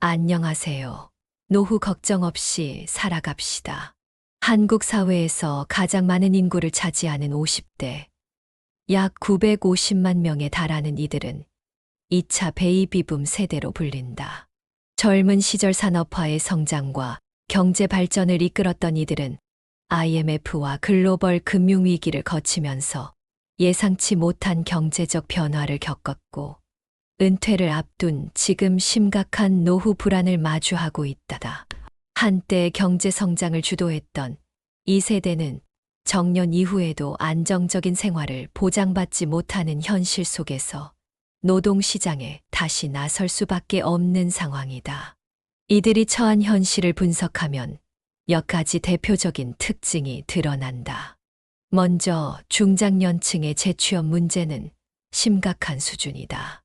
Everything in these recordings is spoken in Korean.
안녕하세요. 노후 걱정 없이 살아갑시다. 한국 사회에서 가장 많은 인구를 차지하는 50대, 약 950만 명에 달하는 이들은 2차 베이비붐 세대로 불린다. 젊은 시절 산업화의 성장과 경제 발전을 이끌었던 이들은 IMF와 글로벌 금융위기를 거치면서 예상치 못한 경제적 변화를 겪었고, 은퇴를 앞둔 지금 심각한 노후 불안을 마주하고 있다. 한때 경제 성장을 주도했던 이 세대는 정년 이후에도 안정적인 생활을 보장받지 못하는 현실 속에서 노동시장에 다시 나설 수밖에 없는 상황이다. 이들이 처한 현실을 분석하면 몇 가지 대표적인 특징이 드러난다. 먼저 중장년층의 재취업 문제는 심각한 수준이다.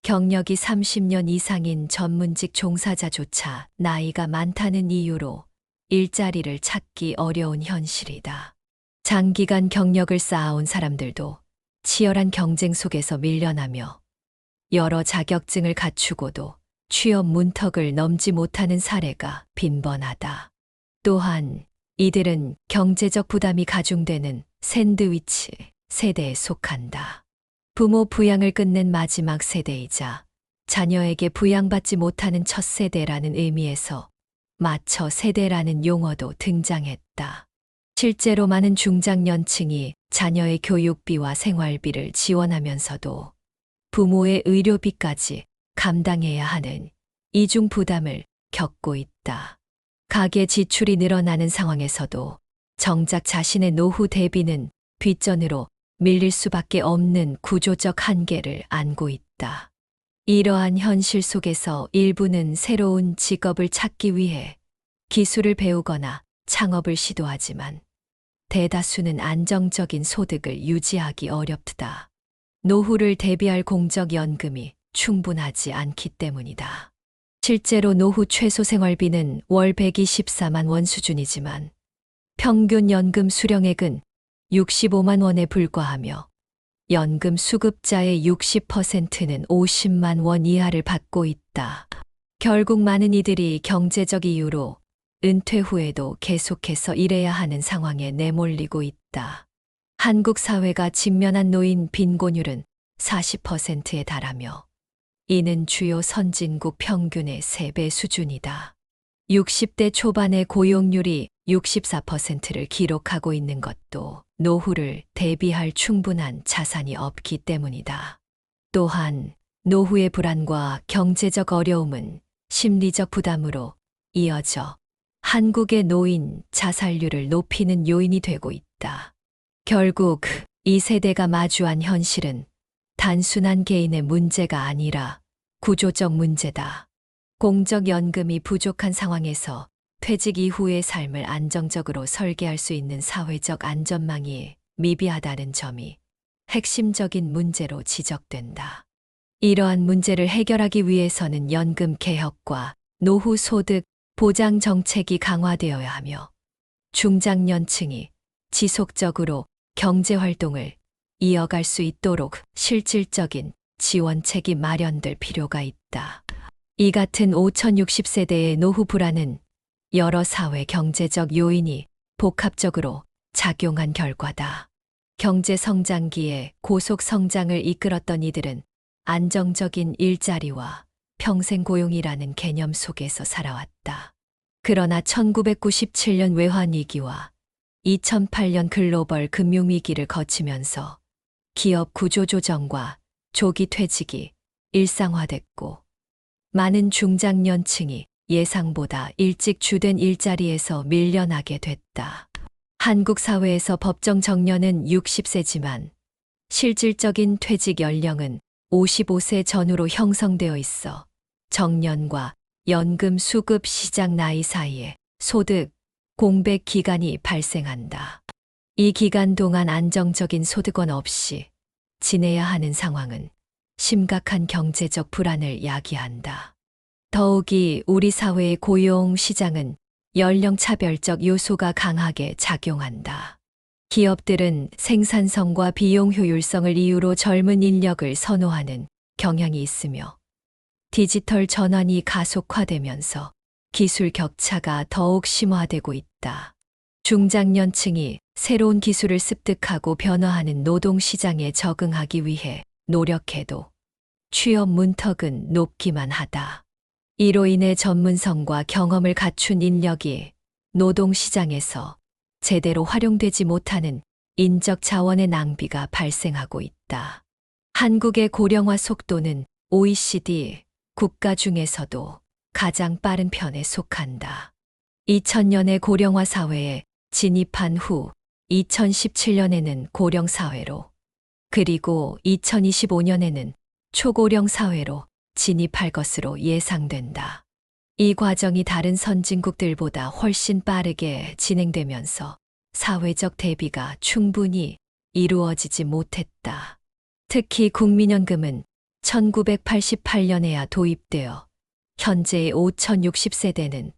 경력이 30년 이상인 전문직 종사자조차 나이가 많다는 이유로 일자리를 찾기 어려운 현실이다. 장기간 경력을 쌓아온 사람들도 치열한 경쟁 속에서 밀려나며 여러 자격증을 갖추고도 취업 문턱을 넘지 못하는 사례가 빈번하다. 또한 이들은 경제적 부담이 가중되는 샌드위치 세대에 속한다. 부모 부양을 끝낸 마지막 세대이자 자녀에게 부양받지 못하는 첫 세대라는 의미에서 마처 세대라는 용어도 등장했다. 실제로 많은 중장년층이 자녀의 교육비와 생활비를 지원하면서도 부모의 의료비까지 감당해야 하는 이중 부담을 겪고 있다. 가계 지출이 늘어나는 상황에서도 정작 자신의 노후 대비는 뒷전으로 밀릴 수밖에 없는 구조적 한계를 안고 있다. 이러한 현실 속에서 일부는 새로운 직업을 찾기 위해 기술을 배우거나 창업을 시도하지만 대다수는 안정적인 소득을 유지하기 어렵다. 노후를 대비할 공적연금이 충분하지 않기 때문이다. 실제로 노후 최소 생활비는 월 124만 원 수준이지만 평균 연금 수령액은 65만 원에 불과하며 연금 수급자의 60%는 50만 원 이하를 받고 있다. 결국 많은 이들이 경제적 이유로 은퇴 후에도 계속해서 일해야 하는 상황에 내몰리고 있다. 한국 사회가 직면한 노인 빈곤율은 40%에 달하며 이는 주요 선진국 평균의 3배 수준이다. 60대 초반의 고용률이 64%를 기록하고 있는 것도 노후를 대비할 충분한 자산이 없기 때문이다. 또한 노후의 불안과 경제적 어려움은 심리적 부담으로 이어져 한국의 노인 자살률을 높이는 요인이 되고 있다. 결국 이 세대가 마주한 현실은 단순한 개인의 문제가 아니라 구조적 문제다. 공적연금이 부족한 상황에서 퇴직 이후의 삶을 안정적으로 설계할 수 있는 사회적 안전망이 미비하다는 점이 핵심적인 문제로 지적된다. 이러한 문제를 해결하기 위해서는 연금 개혁과 노후 소득 보장 정책이 강화되어야 하며 중장년층이 지속적으로 경제활동을 이어갈 수 있도록 실질적인 지원책이 마련될 필요가 있다. 이 같은 5060세대의 노후 불안은 여러 사회 경제적 요인이 복합적으로 작용한 결과다. 경제 성장기에 고속 성장을 이끌었던 이들은 안정적인 일자리와 평생 고용이라는 개념 속에서 살아왔다. 그러나 1997년 외환위기와 2008년 글로벌 금융위기를 거치면서 기업 구조조정과 조기 퇴직이 일상화됐고 많은 중장년층이 예상보다 일찍 주된 일자리에서 밀려나게 됐다. 한국 사회에서 법정 정년은 60세지만 실질적인 퇴직 연령은 55세 전후로 형성되어 있어 정년과 연금 수급 시작 나이 사이에 소득 공백 기간이 발생한다. 이 기간 동안 안정적인 소득원 없이 지내야 하는 상황은 심각한 경제적 불안을 야기한다. 더욱이 우리 사회의 고용 시장은 연령차별적 요소가 강하게 작용한다. 기업들은 생산성과 비용 효율성을 이유로 젊은 인력을 선호하는 경향이 있으며 디지털 전환이 가속화되면서 기술 격차가 더욱 심화되고 있다. 중장년층이 새로운 기술을 습득하고 변화하는 노동시장에 적응하기 위해 노력해도 취업 문턱은 높기만 하다. 이로 인해 전문성과 경험을 갖춘 인력이 노동시장에서 제대로 활용되지 못하는 인적 자원의 낭비가 발생하고 있다. 한국의 고령화 속도는 OECD 국가 중에서도 가장 빠른 편에 속한다. 2000년에 고령화 사회에 진입한 후 2017년에는 고령 사회로, 그리고 2025년에는 초고령 사회로 진입할 것으로 예상된다. 이 과정이 다른 선진국들보다 훨씬 빠르게 진행되면서 사회적 대비가 충분히 이루어지지 못했다. 특히 국민연금은 1988년에야 도입되어 현재의 5060세대는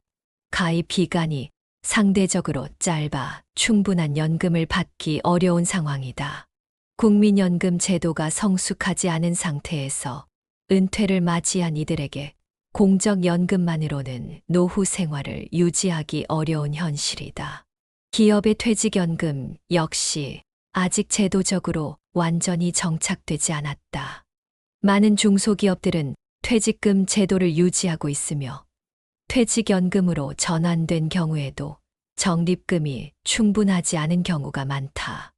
가입 기간이 상대적으로 짧아 충분한 연금을 받기 어려운 상황이다. 국민연금 제도가 성숙하지 않은 상태에서 은퇴를 맞이한 이들에게 공적연금만으로는 노후 생활을 유지하기 어려운 현실이다. 기업의 퇴직연금 역시 아직 제도적으로 완전히 정착되지 않았다. 많은 중소기업들은 퇴직금 제도를 유지하고 있으며 퇴직연금으로 전환된 경우에도 적립금이 충분하지 않은 경우가 많다.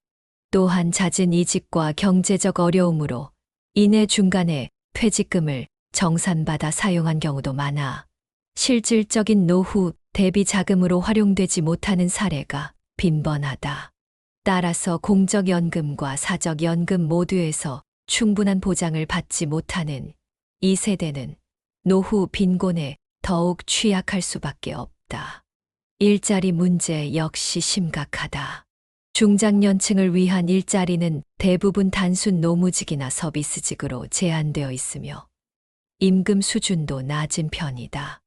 또한 잦은 이직과 경제적 어려움으로 인해 중간에 퇴직금을 정산받아 사용한 경우도 많아 실질적인 노후 대비 자금으로 활용되지 못하는 사례가 빈번하다. 따라서 공적연금과 사적연금 모두에서 충분한 보장을 받지 못하는 이 세대는 노후 빈곤에 더욱 취약할 수밖에 없다. 일자리 문제 역시 심각하다. 중장년층을 위한 일자리는 대부분 단순 노무직이나 서비스직으로 제한되어 있으며 임금 수준도 낮은 편이다.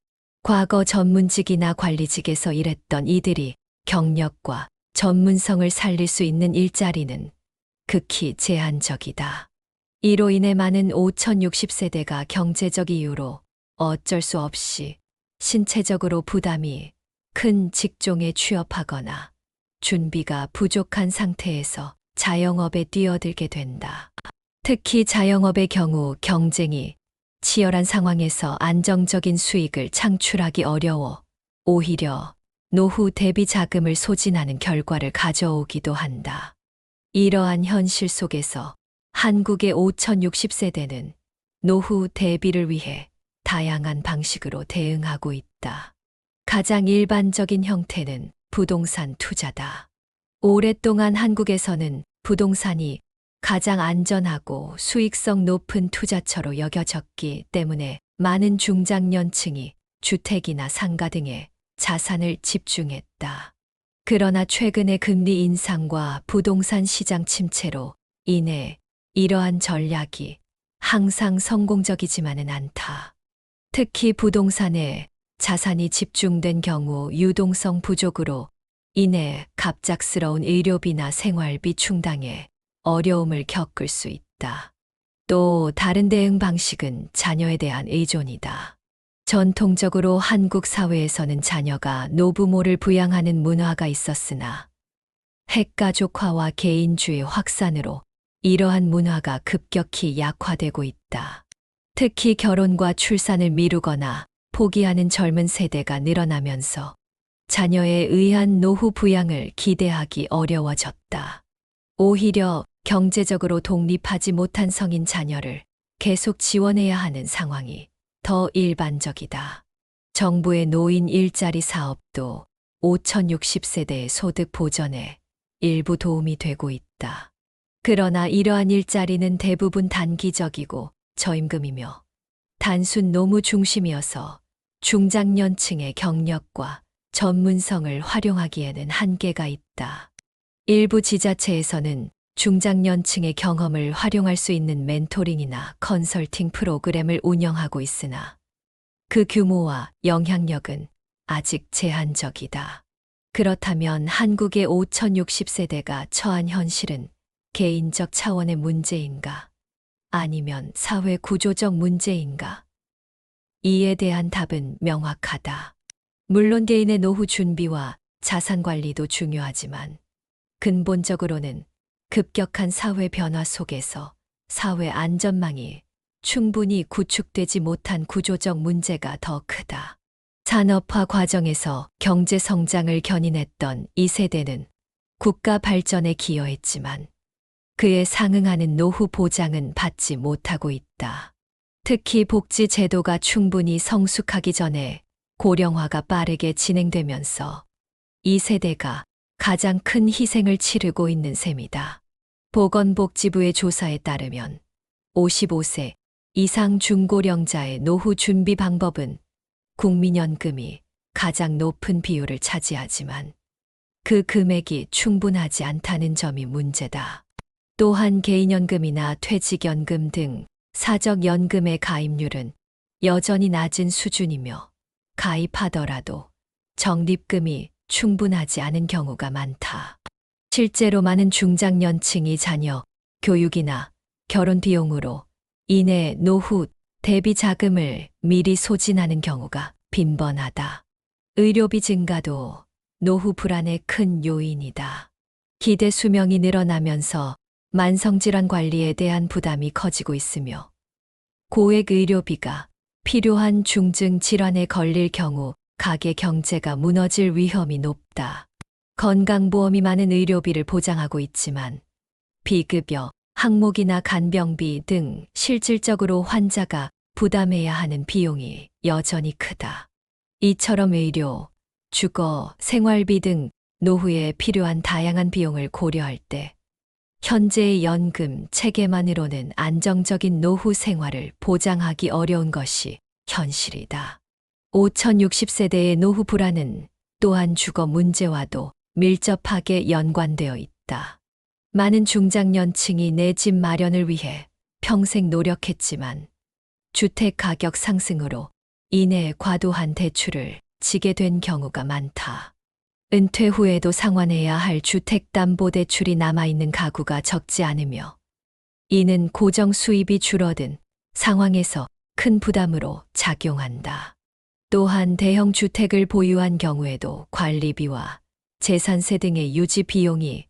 과거 전문직이나 관리직에서 일했던 이들이 경력과 전문성을 살릴 수 있는 일자리는 극히 제한적이다. 이로 인해 많은 5060세대가 경제적 이유로 어쩔 수 없이 신체적으로 부담이 큰 직종에 취업하거나 준비가 부족한 상태에서 자영업에 뛰어들게 된다. 특히 자영업의 경우 경쟁이 치열한 상황에서 안정적인 수익을 창출하기 어려워 오히려 노후 대비 자금을 소진하는 결과를 가져오기도 한다. 이러한 현실 속에서 한국의 5060세대는 노후 대비를 위해 다양한 방식으로 대응하고 있다. 가장 일반적인 형태는 부동산 투자다. 오랫동안 한국에서는 부동산이 가장 안전하고 수익성 높은 투자처로 여겨졌기 때문에 많은 중장년층이 주택이나 상가 등에 자산을 집중했다. 그러나 최근의 금리 인상과 부동산 시장 침체로 인해 이러한 전략이 항상 성공적이지만은 않다. 특히 부동산에 자산이 집중된 경우 유동성 부족으로 인해 갑작스러운 의료비나 생활비 충당에 어려움을 겪을 수 있다. 또 다른 대응 방식은 자녀에 대한 의존이다. 전통적으로 한국 사회에서는 자녀가 노부모를 부양하는 문화가 있었으나 핵가족화와 개인주의 확산으로 이러한 문화가 급격히 약화되고 있다. 특히 결혼과 출산을 미루거나 포기하는 젊은 세대가 늘어나면서 자녀에 의한 노후 부양을 기대하기 어려워졌다. 오히려 경제적으로 독립하지 못한 성인 자녀를 계속 지원해야 하는 상황이 더 일반적이다. 정부의 노인 일자리 사업도 5060세대의 소득 보전에 일부 도움이 되고 있다. 그러나 이러한 일자리는 대부분 단기적이고 저임금이며 단순 노무 중심이어서 중장년층의 경력과 전문성을 활용하기에는 한계가 있다. 일부 지자체에서는 중장년층의 경험을 활용할 수 있는 멘토링이나 컨설팅 프로그램을 운영하고 있으나 그 규모와 영향력은 아직 제한적이다. 그렇다면 한국의 5060세대가 처한 현실은 개인적 차원의 문제인가? 아니면 사회 구조적 문제인가? 이에 대한 답은 명확하다. 물론 개인의 노후 준비와 자산 관리도 중요하지만 근본적으로는 급격한 사회 변화 속에서 사회 안전망이 충분히 구축되지 못한 구조적 문제가 더 크다. 산업화 과정에서 경제 성장을 견인했던 이 세대는 국가 발전에 기여했지만 그에 상응하는 노후 보장은 받지 못하고 있다. 특히 복지 제도가 충분히 성숙하기 전에 고령화가 빠르게 진행되면서 이 세대가 가장 큰 희생을 치르고 있는 셈이다. 보건복지부의 조사에 따르면 55세 이상 중고령자의 노후 준비 방법은 국민연금이 가장 높은 비율을 차지하지만 그 금액이 충분하지 않다는 점이 문제다. 또한 개인연금이나 퇴직연금 등 사적연금의 가입률은 여전히 낮은 수준이며 가입하더라도 적립금이 충분하지 않은 경우가 많다. 실제로 많은 중장년층이 자녀, 교육이나 결혼 비용으로 인해 노후 대비 자금을 미리 소진하는 경우가 빈번하다. 의료비 증가도 노후 불안의 큰 요인이다. 기대 수명이 늘어나면서 만성질환 관리에 대한 부담이 커지고 있으며 고액 의료비가 필요한 중증 질환에 걸릴 경우 가계 경제가 무너질 위험이 높다. 건강보험이 많은 의료비를 보장하고 있지만 비급여, 항목이나 간병비 등 실질적으로 환자가 부담해야 하는 비용이 여전히 크다. 이처럼 의료, 주거, 생활비 등 노후에 필요한 다양한 비용을 고려할 때 현재의 연금 체계만으로는 안정적인 노후 생활을 보장하기 어려운 것이 현실이다. 5060세대의 노후 불안은 또한 주거 문제와도 밀접하게 연관되어 있다. 많은 중장년층이 내 집 마련을 위해 평생 노력했지만 주택 가격 상승으로 인해 과도한 대출을 지게 된 경우가 많다. 은퇴 후에도 상환해야 할 주택담보대출이 남아있는 가구가 적지 않으며 이는 고정 수입이 줄어든 상황에서 큰 부담으로 작용한다. 또한 대형 주택을 보유한 경우에도 관리비와 재산세 등의 유지 비용이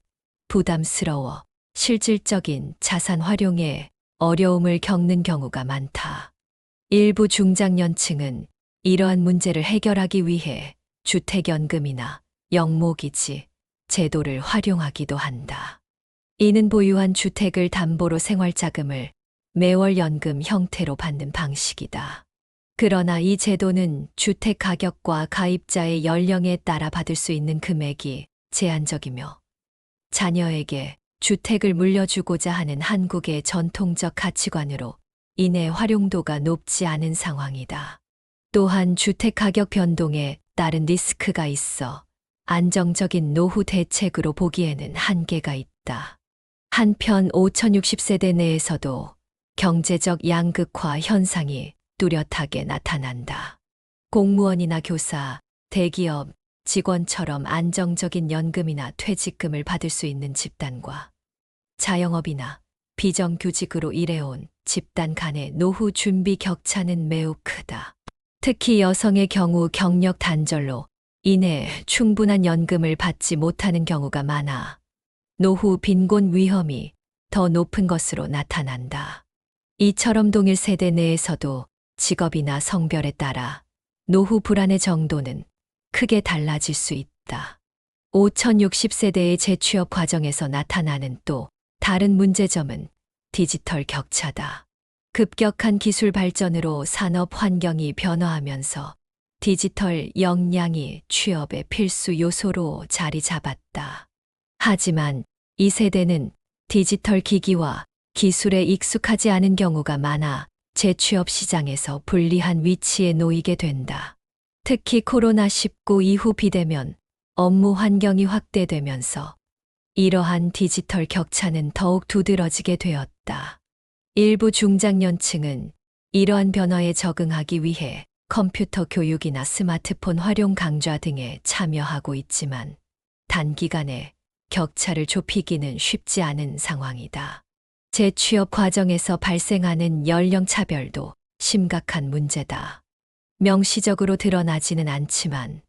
부담스러워 실질적인 자산 활용에 어려움을 겪는 경우가 많다. 일부 중장년층은 이러한 문제를 해결하기 위해 주택연금이나 영모기지 제도를 활용하기도 한다. 이는 보유한 주택을 담보로 생활자금을 매월 연금 형태로 받는 방식이다. 그러나 이 제도는 주택 가격과 가입자의 연령에 따라 받을 수 있는 금액이 제한적이며 자녀에게 주택을 물려주고자 하는 한국의 전통적 가치관으로 인해 활용도가 높지 않은 상황이다. 또한 주택 가격 변동에 따른 리스크가 있어 안정적인 노후 대책으로 보기에는 한계가 있다. 한편 5060세대 내에서도 경제적 양극화 현상이 뚜렷하게 나타난다. 공무원이나 교사, 대기업, 직원처럼 안정적인 연금이나 퇴직금을 받을 수 있는 집단과 자영업이나 비정규직으로 일해온 집단 간의 노후 준비 격차는 매우 크다. 특히 여성의 경우 경력 단절로 인해 충분한 연금을 받지 못하는 경우가 많아 노후 빈곤 위험이 더 높은 것으로 나타난다. 이처럼 동일 세대 내에서도 직업이나 성별에 따라 노후 불안의 정도는 크게 달라질 수 있다. 5060세대의 재취업 과정에서 나타나는 또 다른 문제점은 디지털 격차다. 급격한 기술 발전으로 산업 환경이 변화하면서 디지털 역량이 취업의 필수 요소로 자리 잡았다. 하지만 이 세대는 디지털 기기와 기술에 익숙하지 않은 경우가 많아 재취업 시장에서 불리한 위치에 놓이게 된다. 특히 코로나19 이후 비대면 업무 환경이 확대되면서 이러한 디지털 격차는 더욱 두드러지게 되었다. 일부 중장년층은 이러한 변화에 적응하기 위해 컴퓨터 교육이나 스마트폰 활용 강좌 등에 참여하고 있지만 단기간에 격차를 좁히기는 쉽지 않은 상황이다. 재취업 과정에서 발생하는 연령 차별도 심각한 문제다. 명시적으로 드러나지는 않지만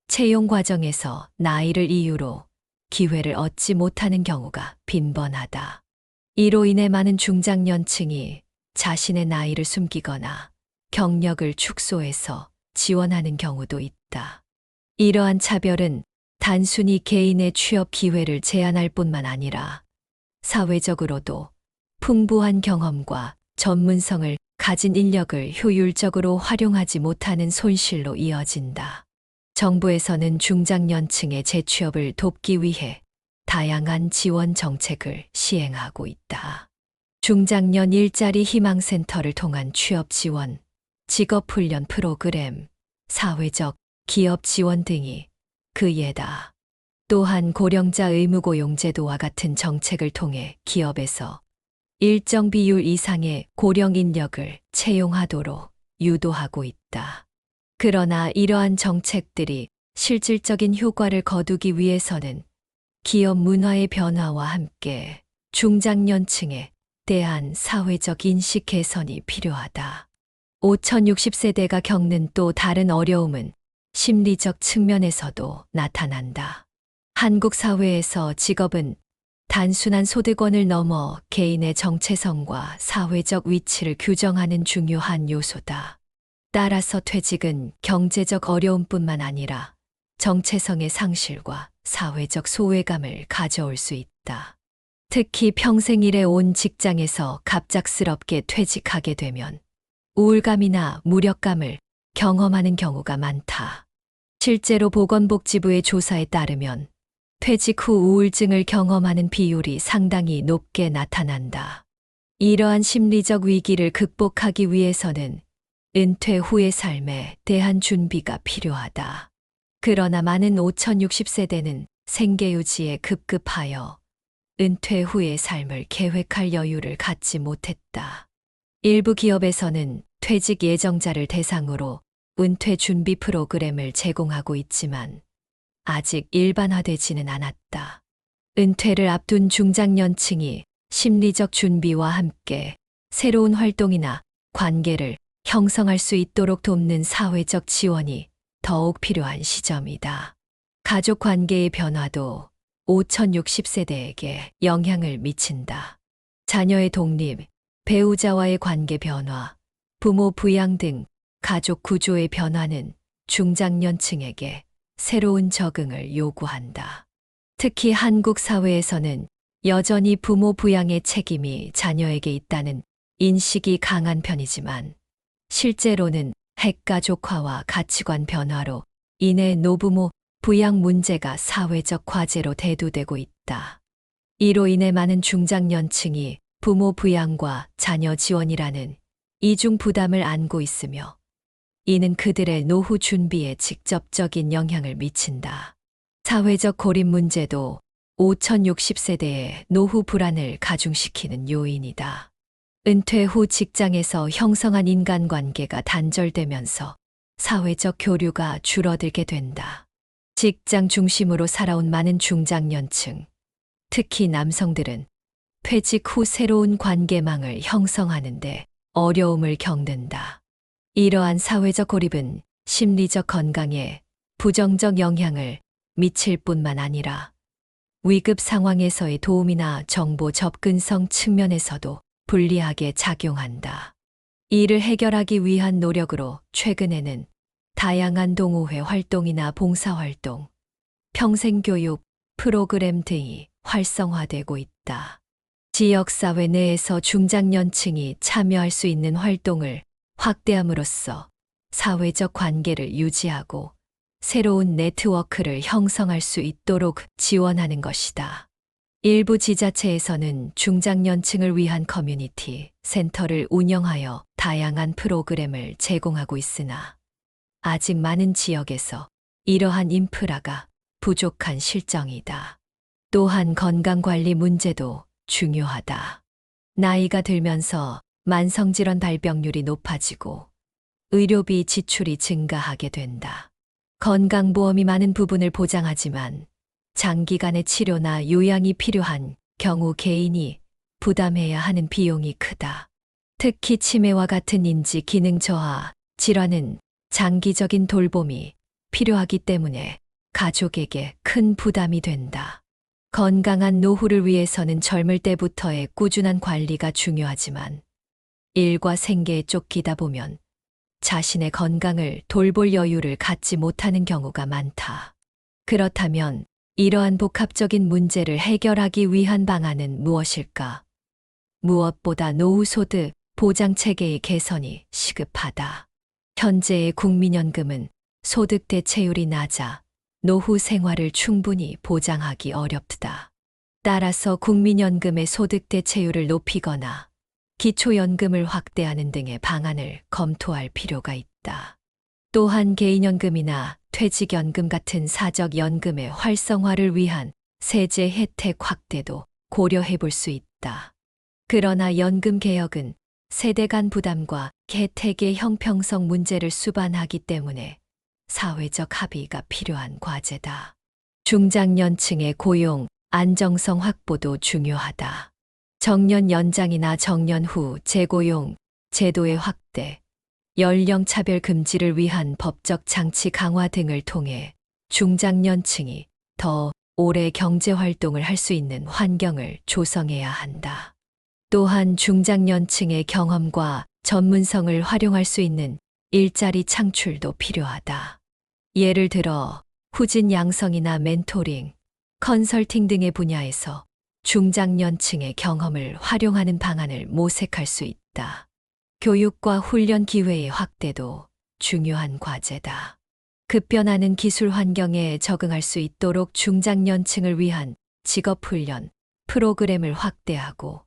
채용 과정에서 나이를 이유로 기회를 얻지 못하는 경우가 빈번하다. 이로 인해 많은 중장년층이 자신의 나이를 숨기거나 경력을 축소해서 지원하는 경우도 있다. 이러한 차별은 단순히 개인의 취업 기회를 제한할 뿐만 아니라 사회적으로도 풍부한 경험과 전문성을 가진 인력을 효율적으로 활용하지 못하는 손실로 이어진다. 정부에서는 중장년층의 재취업을 돕기 위해 다양한 지원 정책을 시행하고 있다. 중장년 일자리 희망센터를 통한 취업 지원, 직업훈련 프로그램, 사회적 기업 지원 등이 그 예다. 또한 고령자 의무고용제도와 같은 정책을 통해 기업에서 일정 비율 이상의 고령 인력을 채용하도록 유도하고 있다. 그러나 이러한 정책들이 실질적인 효과를 거두기 위해서는 기업 문화의 변화와 함께 중장년층에 대한 사회적 인식 개선이 필요하다. 5060세대가 겪는 또 다른 어려움은 심리적 측면에서도 나타난다. 한국 사회에서 직업은 단순한 소득원을 넘어 개인의 정체성과 사회적 위치를 규정하는 중요한 요소다. 따라서 퇴직은 경제적 어려움뿐만 아니라 정체성의 상실과 사회적 소외감을 가져올 수 있다. 특히 평생 일해온 직장에서 갑작스럽게 퇴직하게 되면 우울감이나 무력감을 경험하는 경우가 많다. 실제로 보건복지부의 조사에 따르면 퇴직 후 우울증을 경험하는 비율이 상당히 높게 나타난다. 이러한 심리적 위기를 극복하기 위해서는 은퇴 후의 삶에 대한 준비가 필요하다. 그러나 많은 5060세대는 생계 유지에 급급하여 은퇴 후의 삶을 계획할 여유를 갖지 못했다. 일부 기업에서는 퇴직 예정자를 대상으로 은퇴 준비 프로그램을 제공하고 있지만 아직 일반화되지는 않았다. 은퇴를 앞둔 중장년층이 심리적 준비와 함께 새로운 활동이나 관계를 형성할 수 있도록 돕는 사회적 지원이 더욱 필요한 시점이다. 가족 관계의 변화도 5060세대에게 영향을 미친다. 자녀의 독립, 배우자와의 관계 변화, 부모 부양 등 가족 구조의 변화는 중장년층에게 새로운 적응을 요구한다. 특히 한국 사회에서는 여전히 부모 부양의 책임이 자녀에게 있다는 인식이 강한 편이지만 실제로는 핵가족화와 가치관 변화로 인해 노부모 부양 문제가 사회적 과제로 대두되고 있다. 이로 인해 많은 중장년층이 부모 부양과 자녀 지원이라는 이중 부담을 안고 있으며 이는 그들의 노후 준비에 직접적인 영향을 미친다. 사회적 고립 문제도 5060세대의 노후 불안을 가중시키는 요인이다. 은퇴 후 직장에서 형성한 인간관계가 단절되면서 사회적 교류가 줄어들게 된다. 직장 중심으로 살아온 많은 중장년층, 특히 남성들은 퇴직 후 새로운 관계망을 형성하는데 어려움을 겪는다. 이러한 사회적 고립은 심리적 건강에 부정적 영향을 미칠 뿐만 아니라 위급 상황에서의 도움이나 정보 접근성 측면에서도 불리하게 작용한다. 이를 해결하기 위한 노력으로 최근에는 다양한 동호회 활동이나 봉사활동, 평생교육 프로그램 등이 활성화되고 있다. 지역사회 내에서 중장년층이 참여할 수 있는 활동을 확대함으로써 사회적 관계를 유지하고 새로운 네트워크를 형성할 수 있도록 지원하는 것이다. 일부 지자체에서는 중장년층을 위한 커뮤니티 센터를 운영하여 다양한 프로그램을 제공하고 있으나 아직 많은 지역에서 이러한 인프라가 부족한 실정이다. 또한 건강관리 문제도 중요하다. 나이가 들면서 만성질환 발병률이 높아지고 의료비 지출이 증가하게 된다. 건강보험이 많은 부분을 보장하지만 장기간의 치료나 요양이 필요한 경우 개인이 부담해야 하는 비용이 크다. 특히 치매와 같은 인지 기능 저하 질환은 장기적인 돌봄이 필요하기 때문에 가족에게 큰 부담이 된다. 건강한 노후를 위해서는 젊을 때부터의 꾸준한 관리가 중요하지만 일과 생계에 쫓기다 보면 자신의 건강을 돌볼 여유를 갖지 못하는 경우가 많다. 그렇다면 이러한 복합적인 문제를 해결하기 위한 방안은 무엇일까? 무엇보다 노후 소득 보장 체계의 개선이 시급하다. 현재의 국민연금은 소득 대체율이 낮아 노후 생활을 충분히 보장하기 어렵다. 따라서 국민연금의 소득 대체율을 높이거나 기초연금을 확대하는 등의 방안을 검토할 필요가 있다. 또한 개인연금이나 퇴직연금 같은 사적연금의 활성화를 위한 세제 혜택 확대도 고려해 볼 수 있다. 그러나 연금 개혁은 세대 간 부담과 혜택의 형평성 문제를 수반하기 때문에 사회적 합의가 필요한 과제다. 중장년층의 고용, 안정성 확보도 중요하다. 정년 연장이나 정년 후 재고용 제도의 확대, 연령 차별 금지를 위한 법적 장치 강화 등을 통해 중장년층이 더 오래 경제 활동을 할 수 있는 환경을 조성해야 한다. 또한 중장년층의 경험과 전문성을 활용할 수 있는 일자리 창출도 필요하다. 예를 들어 후진 양성이나 멘토링, 컨설팅 등의 분야에서 중장년층의 경험을 활용하는 방안을 모색할 수 있다. 교육과 훈련 기회의 확대도 중요한 과제다. 급변하는 기술 환경에 적응할 수 있도록 중장년층을 위한 직업훈련 프로그램을 확대하고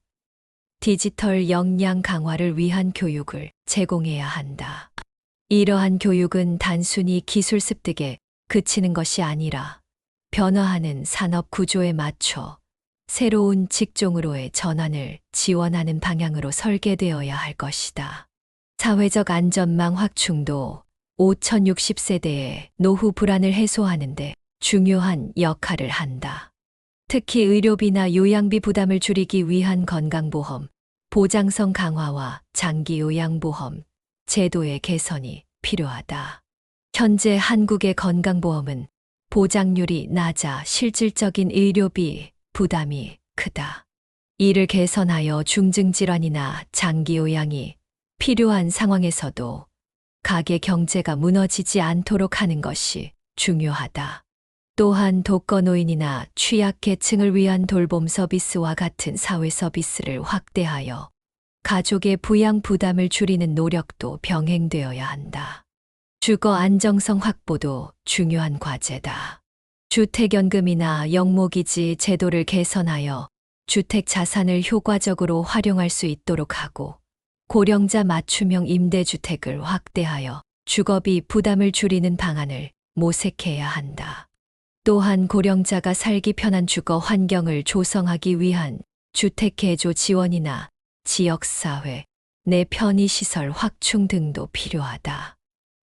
디지털 역량 강화를 위한 교육을 제공해야 한다. 이러한 교육은 단순히 기술 습득에 그치는 것이 아니라 변화하는 산업 구조에 맞춰 새로운 직종으로의 전환을 지원하는 방향으로 설계되어야 할 것이다. 사회적 안전망 확충도 5060세대의 노후 불안을 해소하는 데 중요한 역할을 한다. 특히 의료비나 요양비 부담을 줄이기 위한 건강보험, 보장성 강화와 장기요양보험 제도의 개선이 필요하다. 현재 한국의 건강보험은 보장률이 낮아 실질적인 의료비 부담이 크다. 이를 개선하여 중증질환이나 장기요양이 필요한 상황에서도 가계 경제가 무너지지 않도록 하는 것이 중요하다. 또한 독거노인이나 취약계층을 위한 돌봄 서비스와 같은 사회 서비스를 확대하여 가족의 부양 부담을 줄이는 노력도 병행되어야 한다. 주거 안정성 확보도 중요한 과제다. 주택연금이나 영목이지 제도를 개선하여 주택 자산을 효과적으로 활용할 수 있도록 하고 고령자 맞춤형 임대주택을 확대하여 주거비 부담을 줄이는 방안을 모색해야 한다. 또한 고령자가 살기 편한 주거 환경을 조성하기 위한 주택 개조 지원이나 지역사회 내 편의시설 확충 등도 필요하다.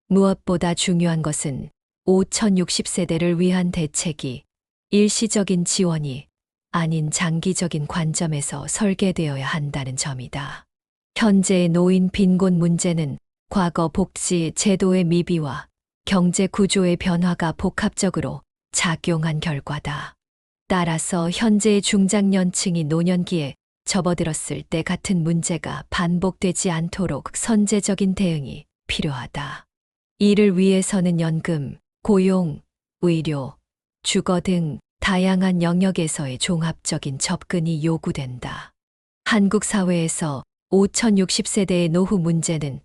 무엇보다 중요한 것은 5060세대를 위한 대책이 일시적인 지원이 아닌 장기적인 관점에서 설계되어야 한다는 점이다. 현재의 노인 빈곤 문제는 과거 복지 제도의 미비와 경제 구조의 변화가 복합적으로 작용한 결과다. 따라서 현재의 중장년층이 노년기에 접어들었을 때 같은 문제가 반복되지 않도록 선제적인 대응이 필요하다. 이를 위해서는 연금, 고용, 의료, 주거 등 다양한 영역에서의 종합적인 접근이 요구된다. 한국 사회에서 5060세대의 노후 문제는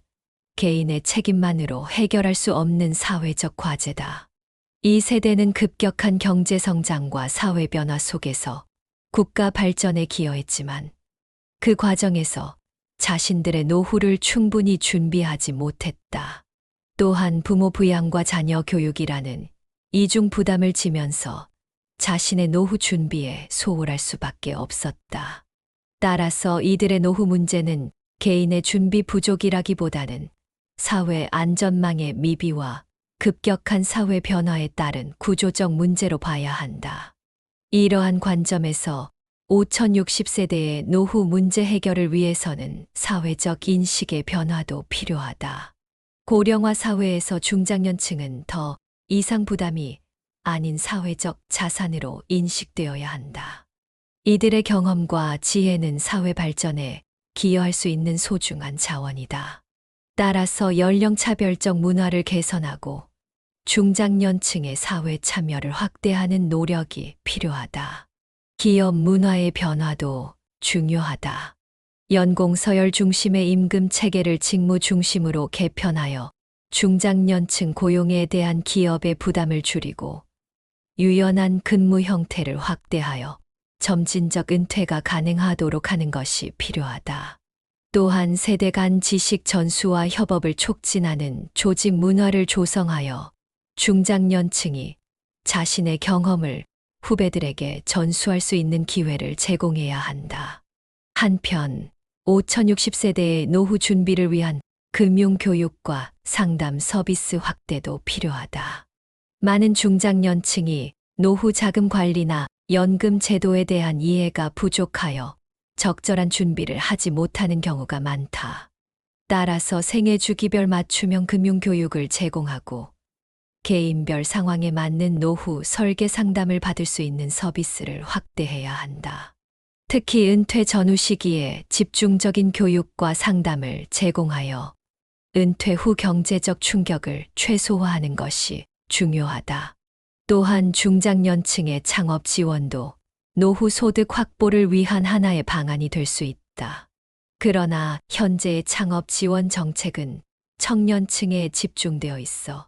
개인의 책임만으로 해결할 수 없는 사회적 과제다. 이 세대는 급격한 경제 성장과 사회 변화 속에서 국가 발전에 기여했지만 그 과정에서 자신들의 노후를 충분히 준비하지 못했다. 또한 부모 부양과 자녀 교육이라는 이중 부담을 지면서 자신의 노후 준비에 소홀할 수밖에 없었다. 따라서 이들의 노후 문제는 개인의 준비 부족이라기보다는 사회 안전망의 미비와 급격한 사회 변화에 따른 구조적 문제로 봐야 한다. 이러한 관점에서 5060세대의 노후 문제 해결을 위해서는 사회적 인식의 변화도 필요하다. 고령화 사회에서 중장년층은 더 이상 부담이 아닌 사회적 자산으로 인식되어야 한다. 이들의 경험과 지혜는 사회 발전에 기여할 수 있는 소중한 자원이다. 따라서 연령차별적 문화를 개선하고 중장년층의 사회 참여를 확대하는 노력이 필요하다. 기업 문화의 변화도 중요하다. 연공서열 중심의 임금 체계를 직무 중심으로 개편하여 중장년층 고용에 대한 기업의 부담을 줄이고 유연한 근무 형태를 확대하여 점진적 은퇴가 가능하도록 하는 것이 필요하다. 또한 세대 간 지식 전수와 협업을 촉진하는 조직 문화를 조성하여 중장년층이 자신의 경험을 후배들에게 전수할 수 있는 기회를 제공해야 한다. 한편 5060세대의 노후 준비를 위한 금융교육과 상담 서비스 확대도 필요하다. 많은 중장년층이 노후 자금 관리나 연금 제도에 대한 이해가 부족하여 적절한 준비를 하지 못하는 경우가 많다. 따라서 생애 주기별 맞춤형 금융교육을 제공하고 개인별 상황에 맞는 노후 설계 상담을 받을 수 있는 서비스를 확대해야 한다. 특히 은퇴 전후 시기에 집중적인 교육과 상담을 제공하여 은퇴 후 경제적 충격을 최소화하는 것이 중요하다. 또한 중장년층의 창업 지원도 노후 소득 확보를 위한 하나의 방안이 될 수 있다. 그러나 현재의 창업 지원 정책은 청년층에 집중되어 있어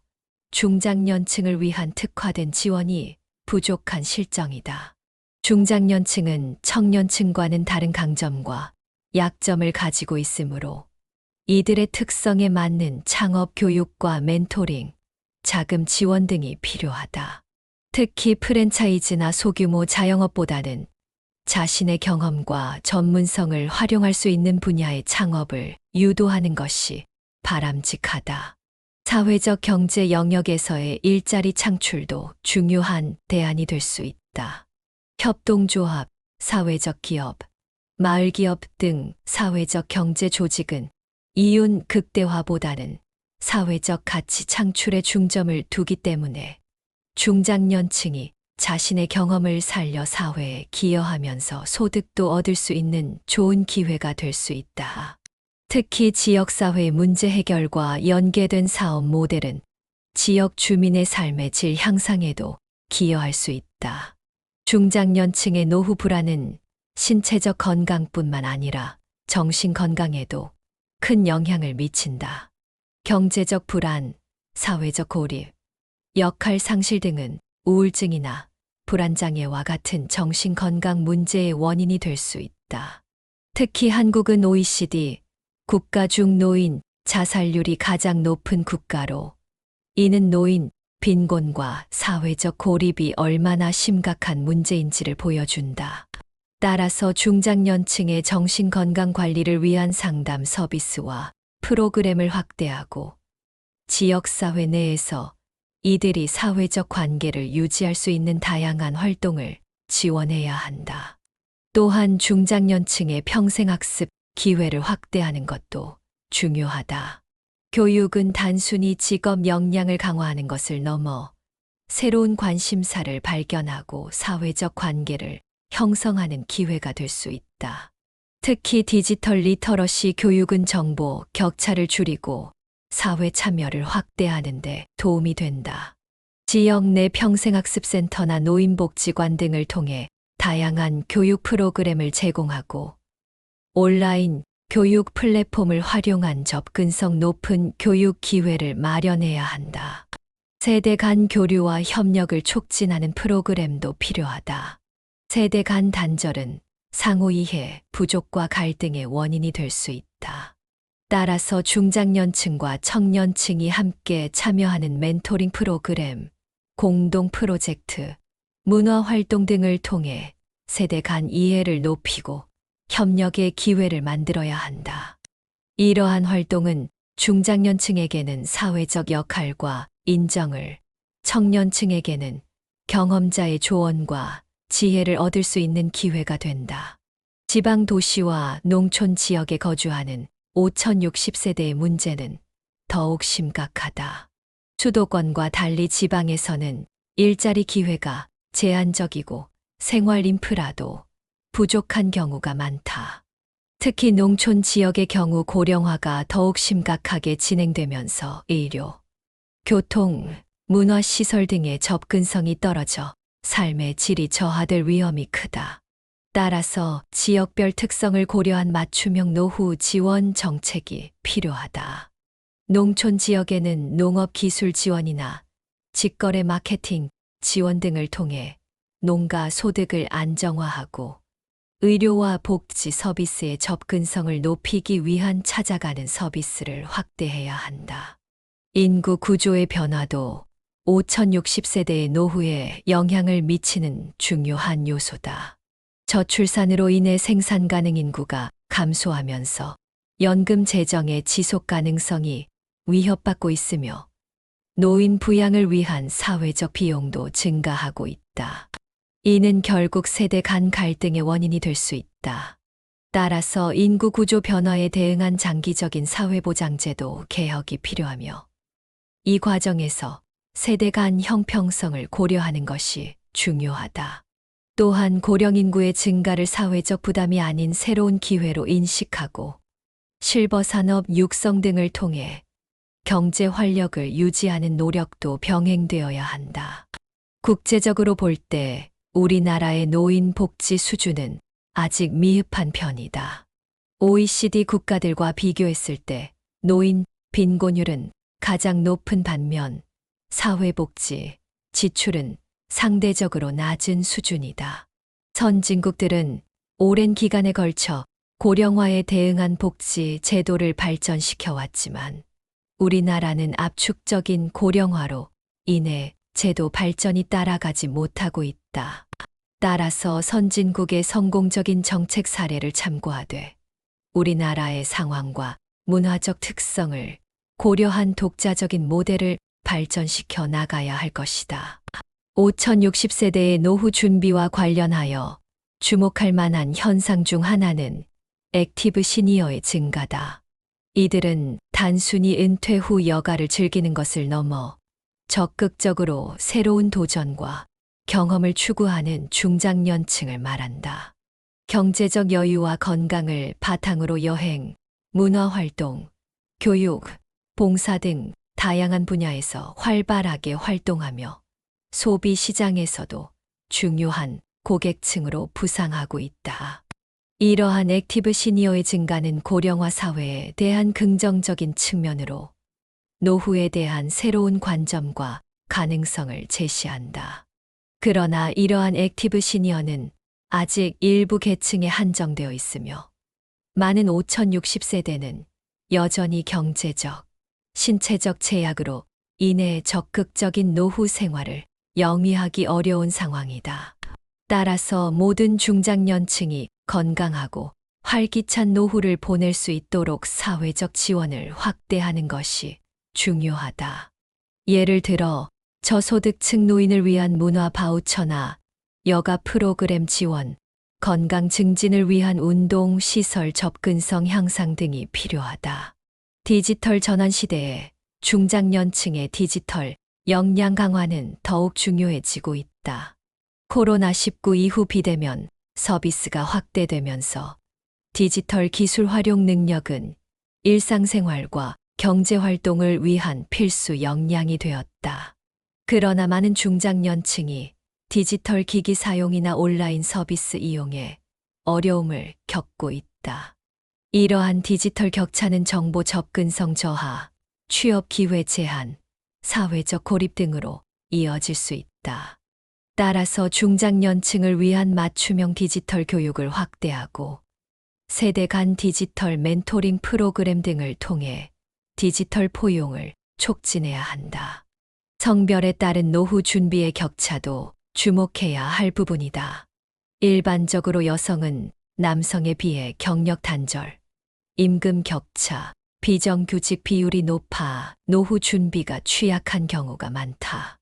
중장년층을 위한 특화된 지원이 부족한 실정이다. 중장년층은 청년층과는 다른 강점과 약점을 가지고 있으므로 이들의 특성에 맞는 창업 교육과 멘토링, 자금 지원 등이 필요하다. 특히 프랜차이즈나 소규모 자영업보다는 자신의 경험과 전문성을 활용할 수 있는 분야의 창업을 유도하는 것이 바람직하다. 사회적 경제 영역에서의 일자리 창출도 중요한 대안이 될 수 있다. 협동조합, 사회적 기업, 마을기업 등 사회적 경제 조직은 이윤 극대화보다는 사회적 가치 창출에 중점을 두기 때문에 중장년층이 자신의 경험을 살려 사회에 기여하면서 소득도 얻을 수 있는 좋은 기회가 될 수 있다. 특히 지역사회 문제 해결과 연계된 사업 모델은 지역 주민의 삶의 질 향상에도 기여할 수 있다. 중장년층의 노후 불안은 신체적 건강뿐만 아니라 정신 건강에도 큰 영향을 미친다. 경제적 불안, 사회적 고립, 역할 상실 등은 우울증이나 불안장애와 같은 정신건강 문제의 원인이 될 수 있다. 특히 한국은 OECD 국가 중 노인 자살률이 가장 높은 국가로 이는 노인, 빈곤과 사회적 고립이 얼마나 심각한 문제인지를 보여준다. 따라서 중장년층의 정신건강 관리를 위한 상담 서비스와 프로그램을 확대하고 지역사회 내에서 이들이 사회적 관계를 유지할 수 있는 다양한 활동을 지원해야 한다. 또한 중장년층의 평생학습 기회를 확대하는 것도 중요하다. 교육은 단순히 직업 역량을 강화하는 것을 넘어 새로운 관심사를 발견하고 사회적 관계를 형성하는 기회가 될 수 있다. 특히 디지털 리터러시 교육은 정보 격차를 줄이고 사회 참여를 확대하는 데 도움이 된다. 지역 내 평생학습센터나 노인복지관 등을 통해 다양한 교육 프로그램을 제공하고 온라인 교육 플랫폼을 활용한 접근성 높은 교육 기회를 마련해야 한다. 세대 간 교류와 협력을 촉진하는 프로그램도 필요하다. 세대 간 단절은 상호 이해, 부족과 갈등의 원인이 될 수 있다. 따라서 중장년층과 청년층이 함께 참여하는 멘토링 프로그램, 공동 프로젝트, 문화 활동 등을 통해 세대 간 이해를 높이고 협력의 기회를 만들어야 한다. 이러한 활동은 중장년층에게는 사회적 역할과 인정을, 청년층에게는 경험자의 조언과 지혜를 얻을 수 있는 기회가 된다. 지방 도시와 농촌 지역에 거주하는 5060세대의 문제는 더욱 심각하다. 수도권과 달리 지방에서는 일자리 기회가 제한적이고 생활 인프라도 부족한 경우가 많다. 특히 농촌 지역의 경우 고령화가 더욱 심각하게 진행되면서 의료, 교통, 문화시설 등의 접근성이 떨어져 삶의 질이 저하될 위험이 크다. 따라서 지역별 특성을 고려한 맞춤형 노후 지원 정책이 필요하다. 농촌 지역에는 농업 기술 지원이나 직거래 마케팅 지원 등을 통해 농가 소득을 안정화하고 의료와 복지 서비스의 접근성을 높이기 위한 찾아가는 서비스를 확대해야 한다. 인구 구조의 변화도 5060세대의 노후에 영향을 미치는 중요한 요소다. 저출산으로 인해 생산 가능 인구가 감소하면서 연금 재정의 지속 가능성이 위협받고 있으며 노인 부양을 위한 사회적 비용도 증가하고 있다. 이는 결국 세대 간 갈등의 원인이 될 수 있다. 따라서 인구 구조 변화에 대응한 장기적인 사회보장제도 개혁이 필요하며 이 과정에서 세대 간 형평성을 고려하는 것이 중요하다. 또한 고령 인구의 증가를 사회적 부담이 아닌 새로운 기회로 인식하고 실버 산업 육성 등을 통해 경제 활력을 유지하는 노력도 병행되어야 한다. 국제적으로 볼 때 우리나라의 노인 복지 수준은 아직 미흡한 편이다. OECD 국가들과 비교했을 때 노인 빈곤율은 가장 높은 반면 사회복지 지출은 상대적으로 낮은 수준이다. 선진국들은 오랜 기간에 걸쳐 고령화에 대응한 복지 제도를 발전시켜 왔지만 우리나라는 압축적인 고령화로 인해 제도 발전이 따라가지 못하고 있다. 따라서 선진국의 성공적인 정책 사례를 참고하되 우리나라의 상황과 문화적 특성을 고려한 독자적인 모델을 발전시켜 나가야 할 것이다. 5060세대의 노후 준비와 관련하여 주목할 만한 현상 중 하나는 액티브 시니어의 증가다. 이들은 단순히 은퇴 후 여가를 즐기는 것을 넘어 적극적으로 새로운 도전과 경험을 추구하는 중장년층을 말한다. 경제적 여유와 건강을 바탕으로 여행, 문화활동, 교육, 봉사 등 다양한 분야에서 활발하게 활동하며 소비 시장에서도 중요한 고객층으로 부상하고 있다. 이러한 액티브 시니어의 증가는 고령화 사회에 대한 긍정적인 측면으로 노후에 대한 새로운 관점과 가능성을 제시한다. 그러나 이러한 액티브 시니어는 아직 일부 계층에 한정되어 있으며 많은 5060세대는 여전히 경제적, 신체적 제약으로 인해 적극적인 노후 생활을 영위하기 어려운 상황이다. 따라서 모든 중장년층이 건강하고 활기찬 노후를 보낼 수 있도록 사회적 지원을 확대하는 것이 중요하다. 예를 들어 저소득층 노인을 위한 문화 바우처나 여가 프로그램 지원, 건강 증진을 위한 운동 시설 접근성 향상 등이 필요하다. 디지털 전환 시대에 중장년층의 디지털 역량 강화는 더욱 중요해지고 있다. 코로나19 이후 비대면 서비스가 확대되면서 디지털 기술 활용 능력은 일상생활과 경제활동을 위한 필수 역량이 되었다. 그러나 많은 중장년층이 디지털 기기 사용이나 온라인 서비스 이용에 어려움을 겪고 있다. 이러한 디지털 격차는 정보 접근성 저하, 취업 기회 제한, 사회적 고립 등으로 이어질 수 있다. 따라서 중장년층을 위한 맞춤형 디지털 교육을 확대하고 세대 간 디지털 멘토링 프로그램 등을 통해 디지털 포용을 촉진해야 한다. 성별에 따른 노후 준비의 격차도 주목해야 할 부분이다. 일반적으로 여성은 남성에 비해 경력 단절, 임금 격차, 비정규직 비율이 높아 노후 준비가 취약한 경우가 많다.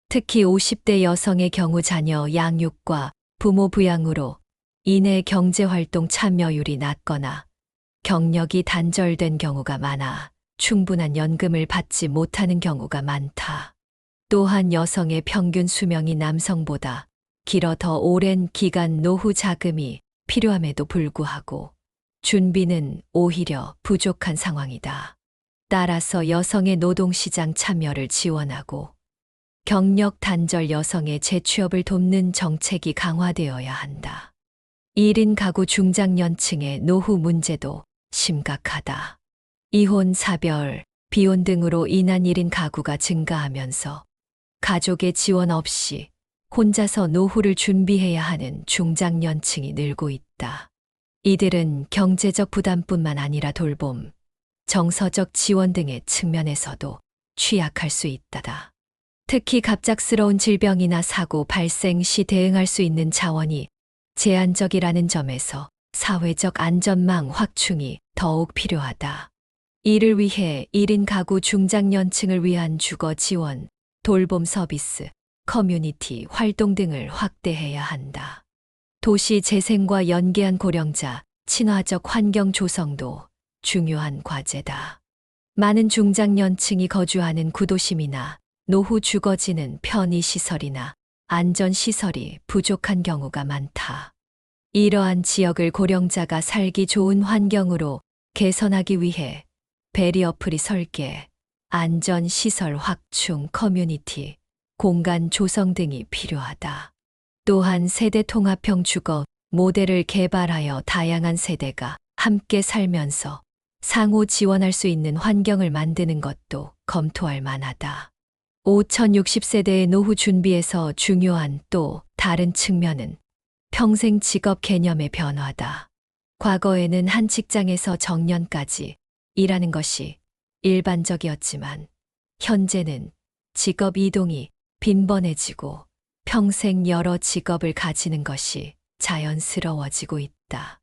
특히 50대 여성의 경우 자녀 양육과 부모 부양으로 인해 경제활동 참여율이 낮거나 경력이 단절된 경우가 많아 충분한 연금을 받지 못하는 경우가 많다. 또한 여성의 평균 수명이 남성보다 길어 더 오랜 기간 노후 자금이 필요함에도 불구하고 준비는 오히려 부족한 상황이다. 따라서 여성의 노동시장 참여를 지원하고 경력 단절 여성의 재취업을 돕는 정책이 강화되어야 한다. 1인 가구 중장년층의 노후 문제도 심각하다. 이혼, 사별, 비혼 등으로 인한 1인 가구가 증가하면서 가족의 지원 없이 혼자서 노후를 준비해야 하는 중장년층이 늘고 있다. 이들은 경제적 부담뿐만 아니라 돌봄, 정서적 지원 등의 측면에서도 취약할 수 있다. 특히 갑작스러운 질병이나 사고 발생 시 대응할 수 있는 자원이 제한적이라는 점에서 사회적 안전망 확충이 더욱 필요하다. 이를 위해 1인 가구 중장년층을 위한 주거 지원, 돌봄 서비스, 커뮤니티 활동 등을 확대해야 한다. 도시 재생과 연계한 고령자, 친화적 환경 조성도 중요한 과제다. 많은 중장년층이 거주하는 구도심이나 노후 주거지는 편의시설이나 안전시설이 부족한 경우가 많다. 이러한 지역을 고령자가 살기 좋은 환경으로 개선하기 위해 배리어프리 설계, 안전시설 확충, 커뮤니티, 공간 조성 등이 필요하다. 또한 세대 통합형 주거 모델을 개발하여 다양한 세대가 함께 살면서 상호 지원할 수 있는 환경을 만드는 것도 검토할 만하다. 5060세대의 노후 준비에서 중요한 또 다른 측면은 평생 직업 개념의 변화다. 과거에는 한 직장에서 정년까지 일하는 것이 일반적이었지만 현재는 직업 이동이 빈번해지고 평생 여러 직업을 가지는 것이 자연스러워지고 있다.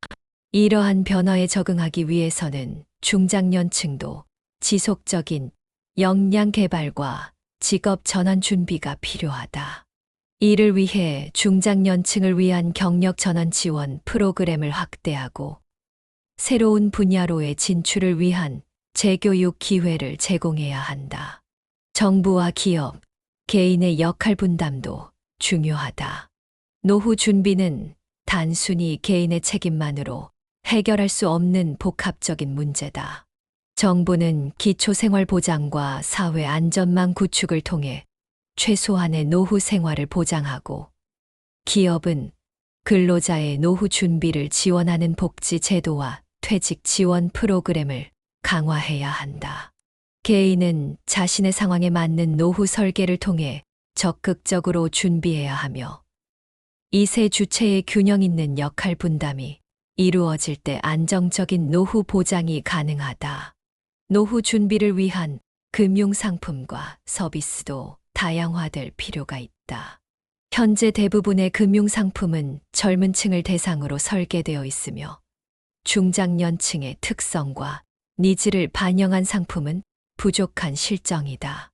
이러한 변화에 적응하기 위해서는 중장년층도 지속적인 역량 개발과 직업 전환 준비가 필요하다. 이를 위해 중장년층을 위한 경력 전환 지원 프로그램을 확대하고 새로운 분야로의 진출을 위한 재교육 기회를 제공해야 한다. 정부와 기업, 개인의 역할 분담도 중요하다. 노후 준비는 단순히 개인의 책임만으로 해결할 수 없는 복합적인 문제다. 정부는 기초생활보장과 사회안전망 구축을 통해 최소한의 노후 생활을 보장하고 기업은 근로자의 노후 준비를 지원하는 복지 제도와 퇴직 지원 프로그램을 강화해야 한다. 개인은 자신의 상황에 맞는 노후 설계를 통해 적극적으로 준비해야 하며 이세 주체의 균형 있는 역할 분담이 이루어질 때 안정적인 노후 보장이 가능하다. 노후 준비를 위한 금융 상품과 서비스도 다양화될 필요가 있다. 현재 대부분의 금융 상품은 젊은 층을 대상으로 설계되어 있으며 중장년층의 특성과 니즈를 반영한 상품은 부족한 실정이다.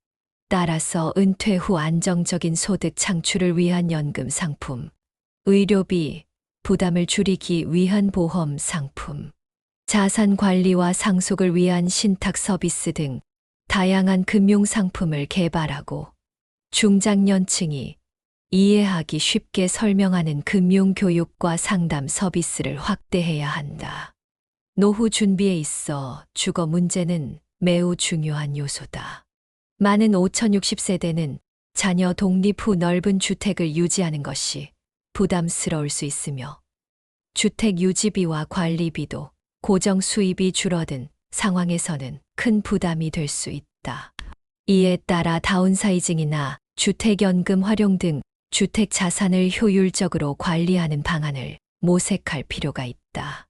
따라서 은퇴 후 안정적인 소득 창출을 위한 연금 상품, 의료비 부담을 줄이기 위한 보험 상품, 자산 관리와 상속을 위한 신탁 서비스 등 다양한 금융 상품을 개발하고 중장년층이 이해하기 쉽게 설명하는 금융 교육과 상담 서비스를 확대해야 한다. 노후 준비에 있어 주거 문제는 매우 중요한 요소다. 많은 5060세대는 자녀 독립 후 넓은 주택을 유지하는 것이 부담스러울 수 있으며 주택 유지비와 관리비도 고정 수입이 줄어든 상황에서는 큰 부담이 될 수 있다. 이에 따라 다운사이징이나 주택연금 활용 등 주택 자산을 효율적으로 관리하는 방안을 모색할 필요가 있다.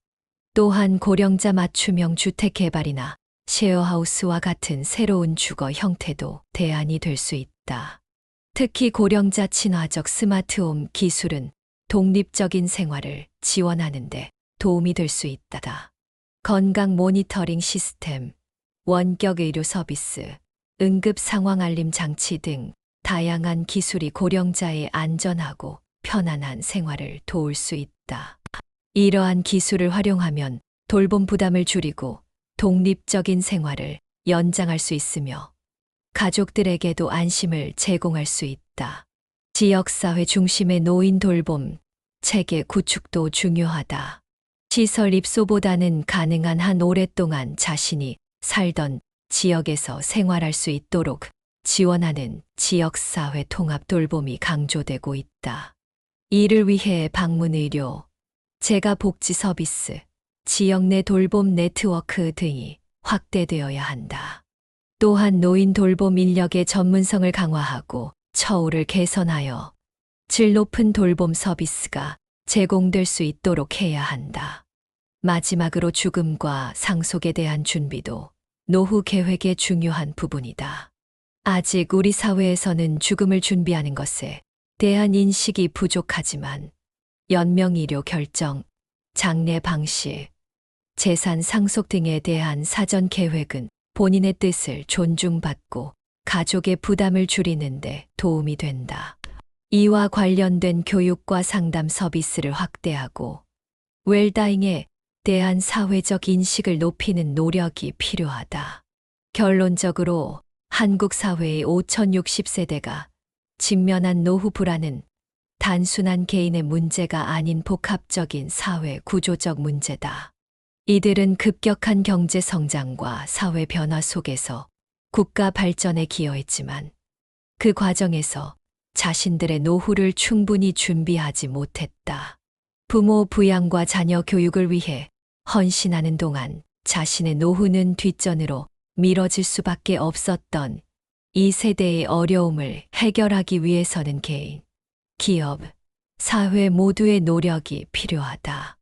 또한 고령자 맞춤형 주택 개발이나 셰어하우스와 같은 새로운 주거 형태도 대안이 될 수 있다. 특히 고령자 친화적 스마트홈 기술은 독립적인 생활을 지원하는 데 도움이 될 수 있다. 건강 모니터링 시스템, 원격 의료 서비스, 응급 상황 알림 장치 등 다양한 기술이 고령자의 안전하고 편안한 생활을 도울 수 있다. 이러한 기술을 활용하면 돌봄 부담을 줄이고 독립적인 생활을 연장할 수 있으며 가족들에게도 안심을 제공할 수 있다. 지역사회 중심의 노인 돌봄, 체계 구축도 중요하다. 시설 입소보다는 가능한 한 오랫동안 자신이 살던 지역에서 생활할 수 있도록 지원하는 지역사회 통합 돌봄이 강조되고 있다. 이를 위해 방문의료, 재가복지 서비스, 지역 내 돌봄 네트워크 등이 확대되어야 한다. 또한 노인 돌봄 인력의 전문성을 강화하고 처우를 개선하여 질 높은 돌봄 서비스가 제공될 수 있도록 해야 한다. 마지막으로 죽음과 상속에 대한 준비도 노후 계획의 중요한 부분이다. 아직 우리 사회에서는 죽음을 준비하는 것에 대한 인식이 부족하지만 연명의료 결정, 장례 방식, 재산 상속 등에 대한 사전 계획은 본인의 뜻을 존중받고 가족의 부담을 줄이는 데 도움이 된다. 이와 관련된 교육과 상담 서비스를 확대하고 웰다잉에 대한 사회적 인식을 높이는 노력이 필요하다. 결론적으로 한국 사회의 5060세대가 직면한 노후 불안은 단순한 개인의 문제가 아닌 복합적인 사회 구조적 문제다. 이들은 급격한 경제 성장과 사회 변화 속에서 국가 발전에 기여했지만 그 과정에서 자신들의 노후를 충분히 준비하지 못했다. 부모 부양과 자녀 교육을 위해 헌신하는 동안 자신의 노후는 뒷전으로 미뤄질 수밖에 없었던 이 세대의 어려움을 해결하기 위해서는 개인, 기업, 사회 모두의 노력이 필요하다.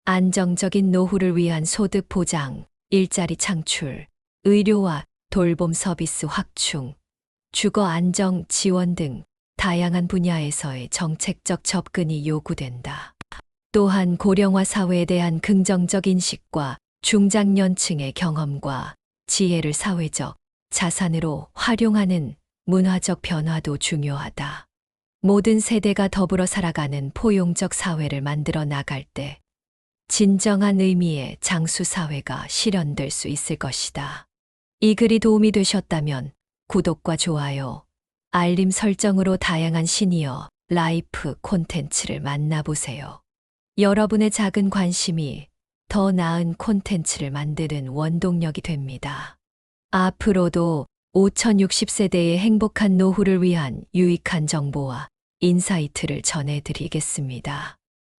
안정적인 노후를 위한 소득 보장, 일자리 창출, 의료와 돌봄 서비스 확충, 주거 안정 지원 등 다양한 분야에서의 정책적 접근이 요구된다. 또한 고령화 사회에 대한 긍정적 인식과 중장년층의 경험과 지혜를 사회적 자산으로 활용하는 문화적 변화도 중요하다. 모든 세대가 더불어 살아가는 포용적 사회를 만들어 나갈 때 진정한 의미의 장수 사회가 실현될 수 있을 것이다. 이 글이 도움이 되셨다면 구독과 좋아요, 알림 설정으로 다양한 시니어 라이프 콘텐츠를 만나보세요. 여러분의 작은 관심이 더 나은 콘텐츠를 만드는 원동력이 됩니다. 앞으로도 5060세대의 행복한 노후를 위한 유익한 정보와 인사이트를 전해드리겠습니다.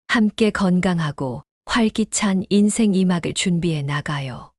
함께 건강하고 활기찬 인생 2막을 준비해 나가요.